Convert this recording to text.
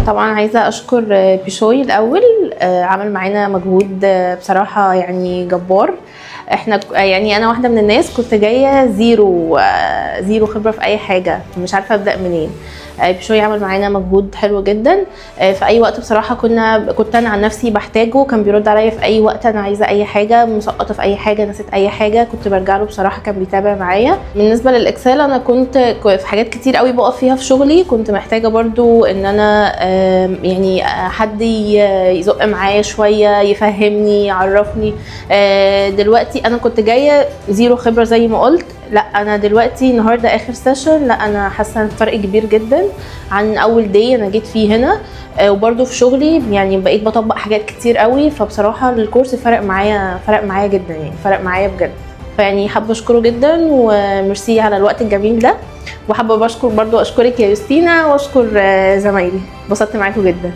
طبعا عايزه اشكر بشوي الاول. عمل معانا مجهود بصراحه يعني جبار. احنا يعني انا واحده من الناس كنت جايه زيرو خبره في اي حاجه، مش عارفه ابدا منين. بشوي عمل معانا مجهود حلو جدا. في اي وقت بصراحه كنت انا عن نفسي بحتاجه، كان بيرد عليا في اي وقت انا عايزه اي حاجه، مسقطه في اي حاجه، نسيت اي حاجه كنت برجع له بصراحه، كان بيتابع معايا. بالنسبه للاكسل انا كنت في حاجات كتير قوي بقف فيها في شغلي، كنت محتاجه برضو ان انا يعني حد يزق معايا شويه، يفهمني يعرفني. دلوقتي انا كنت جايه زيرو خبره زي ما قلت، لا انا دلوقتي النهارده اخر سيشن، لا انا حاسه فرق كبير جدا عن اول دي انا جيت فيه هنا. وبرده في شغلي يعني بقيت بطبق حاجات كتير قوي، فبصراحه الكورس فرق معايا جدا، يعني فرق معايا بجد. فيعني حابه اشكره جدا وميرسي على الوقت الجميل ده. وحابه اشكرك يا يوستينا، واشكر زمايلي، انبسطت معاكم جدا.